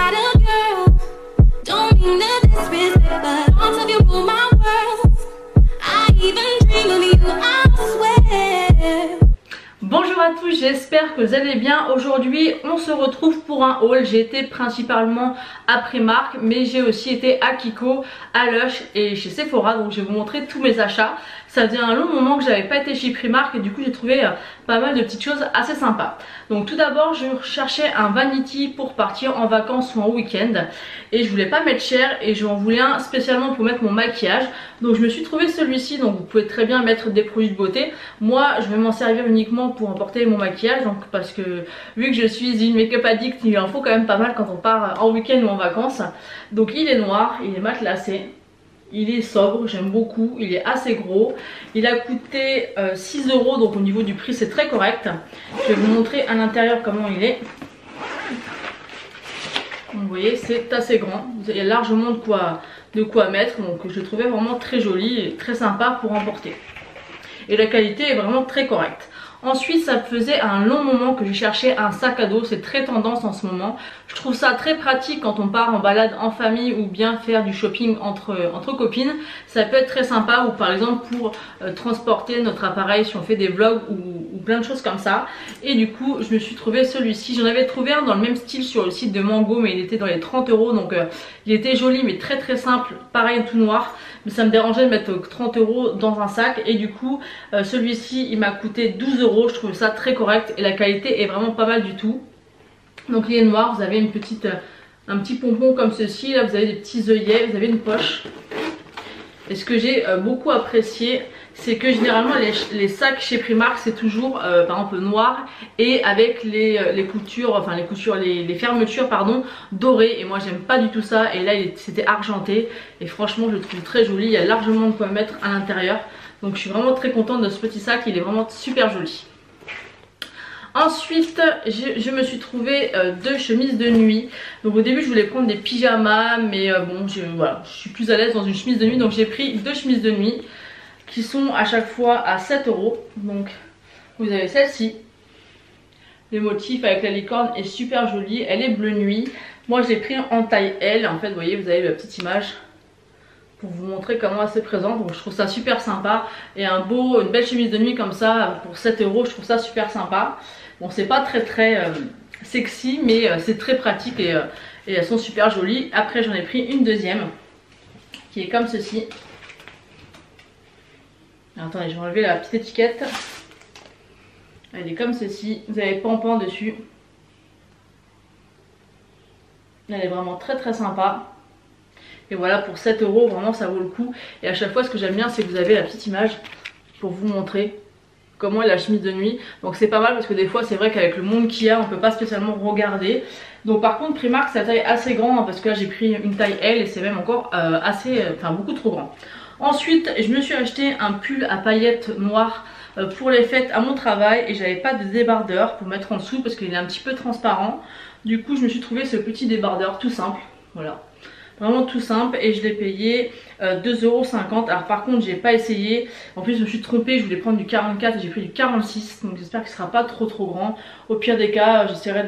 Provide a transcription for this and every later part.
not a girl. Don't mean to disrespect, but thoughts of you rule my world. I even dream of you, I swear. Bonjour à tous, j'espère que vous allez bien. Aujourd'hui on se retrouve pour un haul. J'ai été principalement à Primark, mais j'ai aussi été à Kiko, à Lush et chez Sephora. Donc je vais vous montrer tous mes achats. Ça faisait un long moment que j'avais pas été chez Primark et du coup j'ai trouvé pas mal de petites choses assez sympas. Donc tout d'abord je cherchais un vanity pour partir en vacances ou en week-end. Et je voulais pas mettre cher et j'en voulais un spécialement pour mettre mon maquillage. Donc je me suis trouvé celui-ci, donc vous pouvez très bien mettre des produits de beauté. Moi je vais m'en servir uniquement pour emporter mon maquillage, donc parce que vu que je suis une make-up addict, il en faut quand même pas mal quand on part en week-end ou en vacances. Donc il est noir, il est matelassé, il est sobre, j'aime beaucoup, il est assez gros. Il a coûté 6 €, donc au niveau du prix c'est très correct. Je vais vous montrer à l'intérieur comment il est. Vous voyez, c'est assez grand, il y a largement de quoi mettre, donc je le trouvais vraiment très joli et très sympa pour emporter. Et la qualité est vraiment très correcte. Ensuite, ça faisait un long moment que je cherchais un sac à dos, c'est très tendance en ce moment. Je trouve ça très pratique quand on part en balade en famille ou bien faire du shopping entre copines. Ça peut être très sympa, ou par exemple pour transporter notre appareil si on fait des vlogs ou plein de choses comme ça. Et du coup je me suis trouvé celui-ci. J'en avais trouvé un dans le même style sur le site de Mango, mais il était dans les 30 €, donc il était joli mais très très simple, pareil tout noir. Mais ça me dérangeait de mettre 30 € dans un sac, et du coup celui-ci il m'a coûté 12 €. Je trouve ça très correct et la qualité est vraiment pas mal du tout. Donc il est noir, vous avez un petit pompon comme ceci, là vous avez des petits œillets, vous avez une poche. Et ce que j'ai beaucoup apprécié, c'est que généralement les sacs chez Primark c'est toujours par exemple noir et avec les fermetures pardon, dorées, et moi j'aime pas du tout ça. Et là c'était argenté et franchement je le trouve très joli, il y a largement de quoi mettre à l'intérieur. Donc je suis vraiment très contente de ce petit sac, il est vraiment super joli. Ensuite je me suis trouvé deux chemises de nuit. Donc au début je voulais prendre des pyjamas, mais bon voilà, je suis plus à l'aise dans une chemise de nuit, donc j'ai pris deux chemises de nuit qui sont à chaque fois à 7 €. Donc vous avez celle-ci, le motif avec la licorne est super joli, elle est bleu nuit. Moi je l'ai pris en taille L, en fait vous voyez, vous avez la petite image pour vous montrer comment elle se présente. Donc je trouve ça super sympa, et une belle chemise de nuit comme ça pour 7 €, je trouve ça super sympa. Bon c'est pas très sexy, mais c'est très pratique et elles sont super jolies. Après j'en ai pris une deuxième qui est comme ceci. Attendez, je vais enlever la petite étiquette. Elle est comme ceci, vous avez pompon dessus. Elle est vraiment très sympa. Et voilà, pour 7 € vraiment ça vaut le coup. Et à chaque fois ce que j'aime bien c'est que vous avez la petite image pour vous montrer comment est la chemise de nuit. Donc c'est pas mal parce que des fois c'est vrai qu'avec le monde qu'il y a on peut pas spécialement regarder. Donc par contre Primark c'est la taille assez grande, hein, parce que là j'ai pris une taille L et c'est même encore beaucoup trop grand. Ensuite je me suis acheté un pull à paillettes noires pour les fêtes à mon travail, et j'avais pas de débardeur pour mettre en dessous parce qu'il est un petit peu transparent. Du coup je me suis trouvé ce petit débardeur tout simple, voilà. Vraiment tout simple, et je l'ai payé 2,50 €. Alors par contre j'ai pas essayé, en plus je me suis trompée, je voulais prendre du 44 et j'ai pris du 46, donc j'espère qu'il sera pas trop grand. Au pire des cas j'essaierai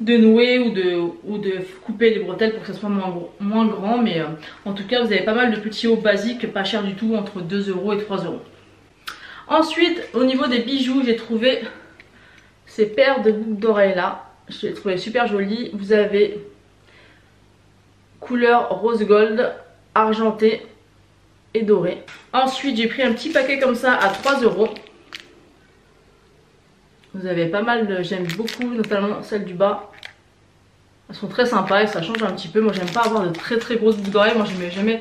de nouer ou de couper les bretelles pour que ça soit moins grand, mais en tout cas vous avez pas mal de petits hauts basiques, pas cher du tout, entre 2 € et 3 €. Ensuite au niveau des bijoux j'ai trouvé ces paires de boucles d'oreilles là, je les trouvais super jolies. Vous avez couleur rose gold, argenté et doré. Ensuite j'ai pris un petit paquet comme ça à 3 €. Vous avez pas mal j'aime beaucoup notamment celles du bas. Elles sont très sympas et ça change un petit peu. Moi j'aime pas avoir de très grosses boucles d'oreilles. Moi je mets jamais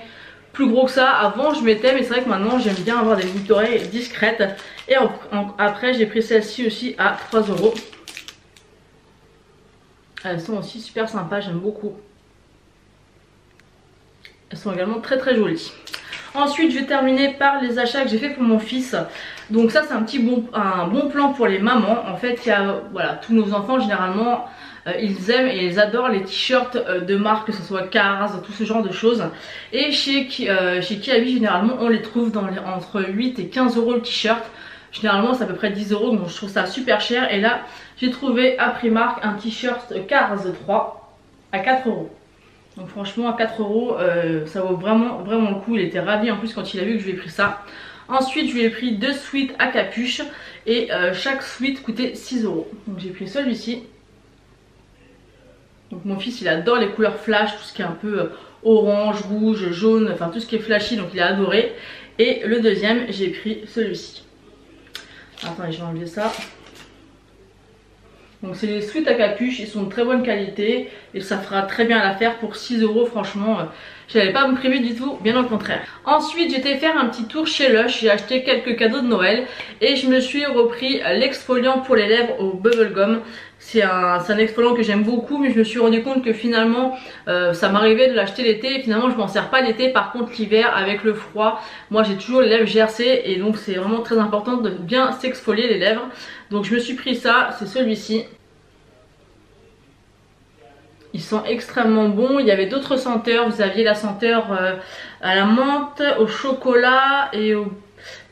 plus gros que ça. Avant je mettais, mais c'est vrai que maintenant j'aime bien avoir des boucles d'oreilles discrètes. Et après j'ai pris celle-ci aussi à 3 €. Elles sont aussi super sympas, j'aime beaucoup. Elles sont également très jolies. Ensuite je vais terminer par les achats que j'ai fait pour mon fils. Donc ça c'est un bon plan pour les mamans. En fait il y a tous nos enfants généralement ils aiment et ils adorent les t-shirts de marque, que ce soit Cars, tout ce genre de choses. Et chez Kiabi généralement on les trouve entre 8 et 15 € le t-shirt. Généralement c'est à peu près 10 €, donc je trouve ça super cher. Et là j'ai trouvé à Primark un t-shirt Cars 3. à 4 €. Donc franchement à 4 €, ça vaut vraiment le coup. Il était ravi en plus quand il a vu que je lui ai pris ça. Ensuite je lui ai pris 2 sweats à capuche et chaque sweat coûtait 6 €. Donc j'ai pris celui-ci. Donc mon fils il adore les couleurs flash, tout ce qui est un peu orange, rouge, jaune, enfin tout ce qui est flashy, donc il a adoré. Et le deuxième j'ai pris celui-ci. Attendez, je vais enlever ça. Donc c'est les sweats à capuche, ils sont de très bonne qualité et ça fera très bien l'affaire pour 6 €. Franchement, je n'allais pas me priver du tout, bien au contraire. Ensuite j'étais faire un petit tour chez Lush, j'ai acheté quelques cadeaux de Noël et je me suis repris l'exfoliant pour les lèvres au bubblegum. C'est un exfoliant que j'aime beaucoup, mais je me suis rendu compte que finalement ça m'arrivait de l'acheter l'été et finalement je m'en sers pas l'été. Par contre l'hiver avec le froid, moi j'ai toujours les lèvres gercées et donc c'est vraiment très important de bien s'exfolier les lèvres. Donc je me suis pris ça, c'est celui-ci. Il sent extrêmement bon. Il y avait d'autres senteurs, vous aviez la senteur à la menthe, au chocolat et au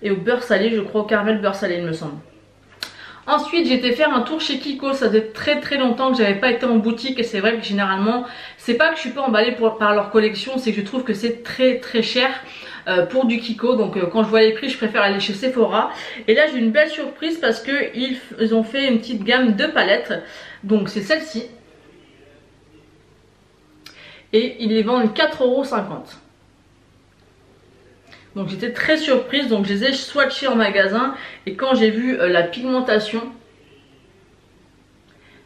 beurre salé, je crois au caramel beurre salé il me semble. Ensuite j'ai été faire un tour chez Kiko, ça faisait très longtemps que j'avais pas été en boutique et c'est vrai que généralement, c'est pas que je suis pas emballée par leur collection, c'est que je trouve que c'est très cher pour du Kiko. Donc quand je vois les prix je préfère aller chez Sephora. Et là j'ai une belle surprise parce que ils ont fait une petite gamme de palettes. Donc c'est celle-ci. Et ils les vendent 4,50 €. Donc j'étais très surprise, donc je les ai swatchés en magasin et quand j'ai vu la pigmentation,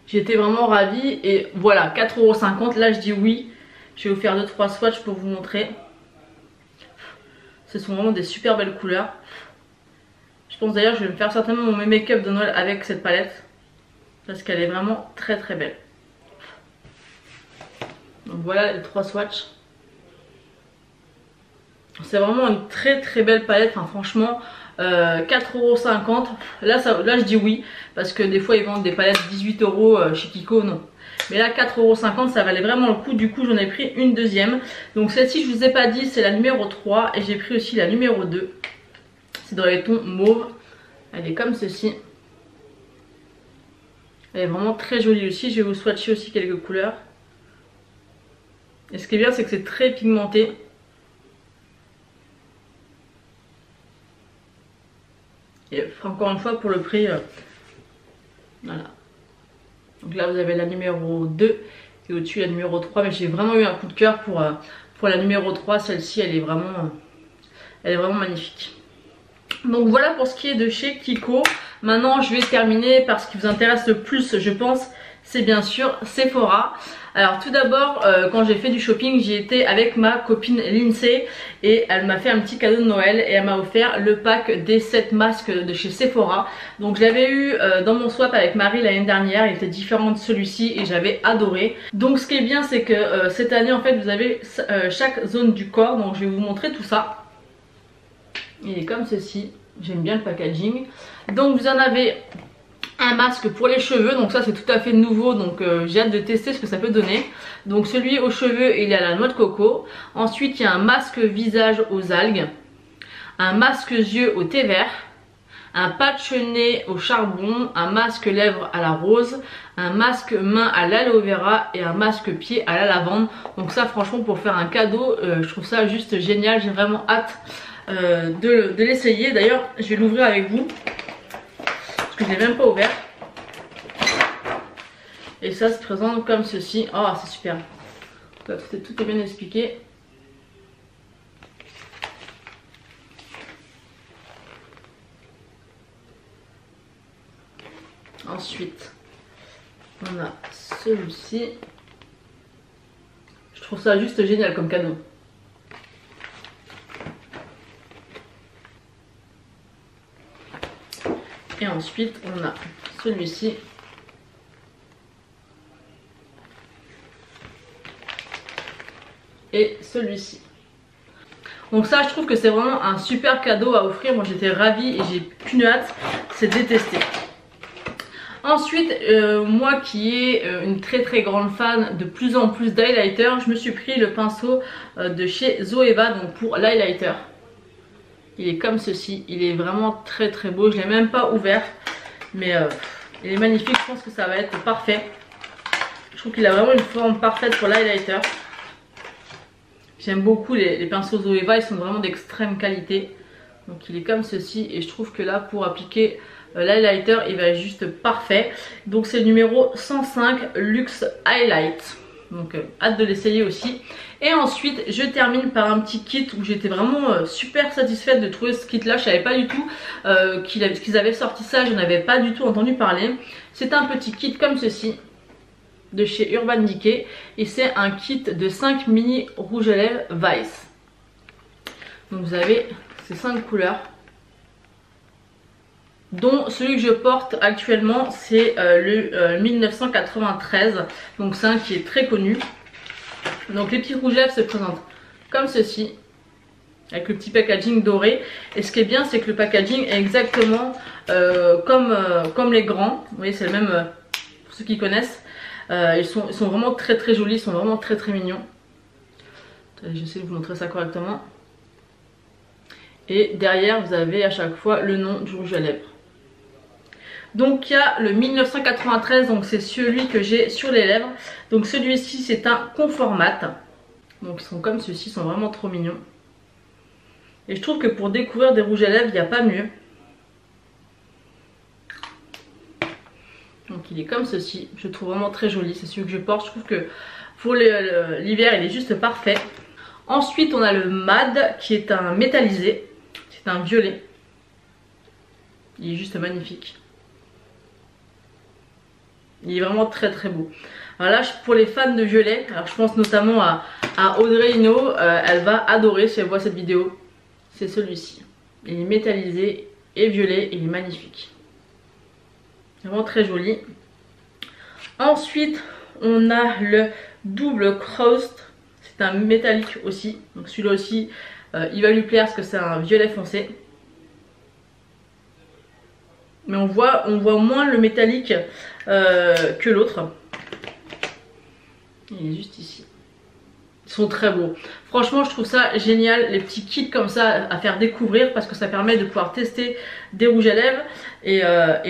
j'étais vraiment ravie. Et voilà, 4,50 €, là je dis oui. Je vais vous faire 2-3 swatchs pour vous montrer. Ce sont vraiment des super belles couleurs. Je pense d'ailleurs que je vais me faire certainement mon make-up de Noël avec cette palette parce qu'elle est vraiment très belle. Donc voilà les 3 swatchs. C'est vraiment une très belle palette, enfin franchement 4,50 €. Là je dis oui parce que des fois ils vendent des palettes 18 € chez Kiko, non. Mais là 4,50 € ça valait vraiment le coup, du coup j'en ai pris une deuxième. Donc celle-ci je vous ai pas dit, c'est la numéro 3 et j'ai pris aussi la numéro 2. C'est dans les tons mauve, elle est comme ceci. Elle est vraiment très jolie aussi, je vais vous swatcher aussi quelques couleurs. Et ce qui est bien c'est que c'est très pigmenté. Et encore une fois pour le prix, voilà. Donc là vous avez la numéro 2 et au-dessus la numéro 3. Mais j'ai vraiment eu un coup de cœur pour la numéro 3. Celle-ci elle est vraiment magnifique. Donc voilà pour ce qui est de chez Kiko. Maintenant je vais terminer par ce qui vous intéresse le plus je pense. C'est bien sûr Sephora. Alors tout d'abord quand j'ai fait du shopping j'y étais avec ma copine Lindsay et elle m'a fait un petit cadeau de Noël et elle m'a offert le pack des 7 masques de chez Sephora. Donc je l'avais eu dans mon swap avec Marie l'année dernière, il était différent de celui-ci et j'avais adoré. Donc ce qui est bien c'est que cette année en fait vous avez chaque zone du corps, donc je vais vous montrer tout ça. Il est comme ceci, j'aime bien le packaging. Donc vous en avez un masque pour les cheveux, donc ça c'est tout à fait nouveau, donc j'ai hâte de tester ce que ça peut donner. Donc celui aux cheveux il est à la noix de coco. Ensuite il y a un masque visage aux algues, un masque yeux au thé vert, un patch nez au charbon, un masque lèvres à la rose, un masque main à l'aloe vera et un masque pied à la lavande. Donc ça franchement pour faire un cadeau je trouve ça juste génial, j'ai vraiment hâte de l'essayer. D'ailleurs je vais l'ouvrir avec vous parce que je l'ai même pas ouvert. Et ça se présente comme ceci. Oh c'est super, tout est bien expliqué. Ensuite on a celui-ci. Je trouve ça juste génial comme cadeau. Et ensuite on a celui-ci. Et celui-ci. Donc ça je trouve que c'est vraiment un super cadeau à offrir. Moi j'étais ravie et j'ai qu'une hâte, c'est de les tester. Ensuite moi qui est une très grande fan de plus en plus d'highlighter, je me suis pris le pinceau de chez Zoeva, donc pour l'highlighter. Il est comme ceci, il est vraiment très beau, je ne l'ai même pas ouvert mais il est magnifique, je pense que ça va être parfait. Je trouve qu'il a vraiment une forme parfaite pour l'highlighter. J'aime beaucoup les pinceaux Zoeva, ils sont vraiment d'extrême qualité. Donc il est comme ceci et je trouve que là pour appliquer l'highlighter il va être juste parfait. Donc c'est le numéro 105 Luxe Highlight. Donc hâte de l'essayer aussi. Et ensuite je termine par un petit kit où j'étais vraiment super satisfaite de trouver ce kit là. Je savais pas du tout qu'ils avaient sorti ça, je n'avais pas du tout entendu parler. C'est un petit kit comme ceci de chez Urban Decay et c'est un kit de 5 mini rouges à lèvres Vice. Donc vous avez ces 5 couleurs, dont celui que je porte actuellement c'est le 1993, donc c'est un qui est très connu. Donc les petits rouges à lèvres se présentent comme ceci avec le petit packaging doré, et ce qui est bien c'est que le packaging est exactement comme les grands. Vous voyez, c'est le même pour ceux qui connaissent. Ils sont vraiment très très jolis, ils sont vraiment très très mignons. J'essaie de vous montrer ça correctement. Et derrière vous avez à chaque fois le nom du rouge à lèvres. Donc il y a le 1993, donc c'est celui que j'ai sur les lèvres. Donc celui-ci c'est un confort mat. Donc ils sont comme ceci, ils sont vraiment trop mignons. Et je trouve que pour découvrir des rouges à lèvres il n'y a pas mieux. Donc il est comme ceci, je le trouve vraiment très joli, c'est celui que je porte. Je trouve que pour l'hiver il est juste parfait. Ensuite on a le Mad qui est un métallisé, c'est un violet. Il est juste magnifique. Il est vraiment très très beau. Alors là pour les fans de violet, alors je pense notamment à Audrey Hinault, elle va adorer si elle voit cette vidéo. C'est celui-ci. Il est métallisé et violet, il est magnifique. Vraiment très joli. Ensuite on a le double Crossed. C'est un métallique aussi. Donc celui-là aussi il va lui plaire parce que c'est un violet foncé. Mais on voit moins le métallique que l'autre. Il est juste ici. Ils sont très beaux. Franchement je trouve ça génial, les petits kits comme ça à faire découvrir, parce que ça permet de pouvoir tester des rouges à lèvres et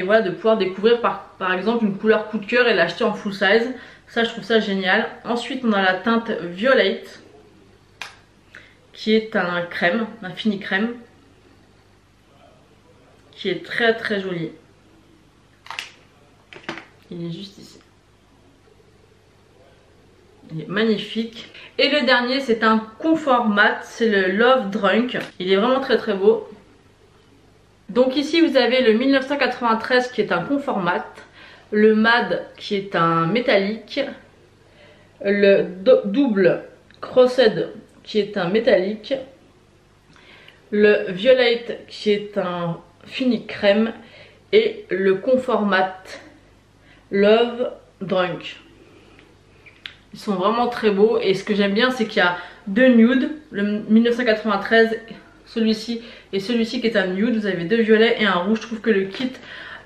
voilà, de pouvoir découvrir par exemple une couleur coup de cœur et l'acheter en full size. Ça je trouve ça génial. Ensuite on a la teinte Violette qui est un crème, un fini crème, qui est très très joli. Il est juste ici. Il est magnifique. Et le dernier c'est un confort mat, c'est le Love Drunk. Il est vraiment très très beau. Donc ici vous avez le 1993 qui est un confort mat, le Mad qui est un métallique, le double Crossed qui est un métallique, le Violet qui est un fini crème et le confort mat Love Drunk. Ils sont vraiment très beaux et ce que j'aime bien c'est qu'il y a deux nudes, le 1993, celui-ci et celui-ci qui est un nude. Vous avez deux violets et un rouge. Je trouve que le kit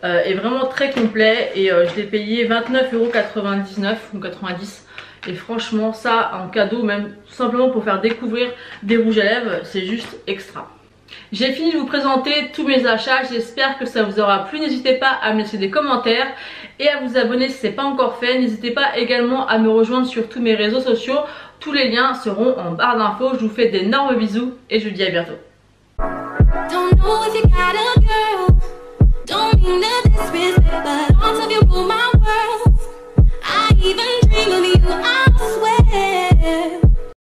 est vraiment très complet et je l'ai payé 29,99€ ou 90. Et franchement ça en cadeau, même simplement pour faire découvrir des rouges à lèvres, c'est juste extra. J'ai fini de vous présenter tous mes achats, j'espère que ça vous aura plu. N'hésitez pas à me laisser des commentaires et à vous abonner si ce n'est pas encore fait. N'hésitez pas également à me rejoindre sur tous mes réseaux sociaux. Tous les liens seront en barre d'infos. Je vous fais d'énormes bisous et je vous dis à bientôt. Even dream of you, I swear.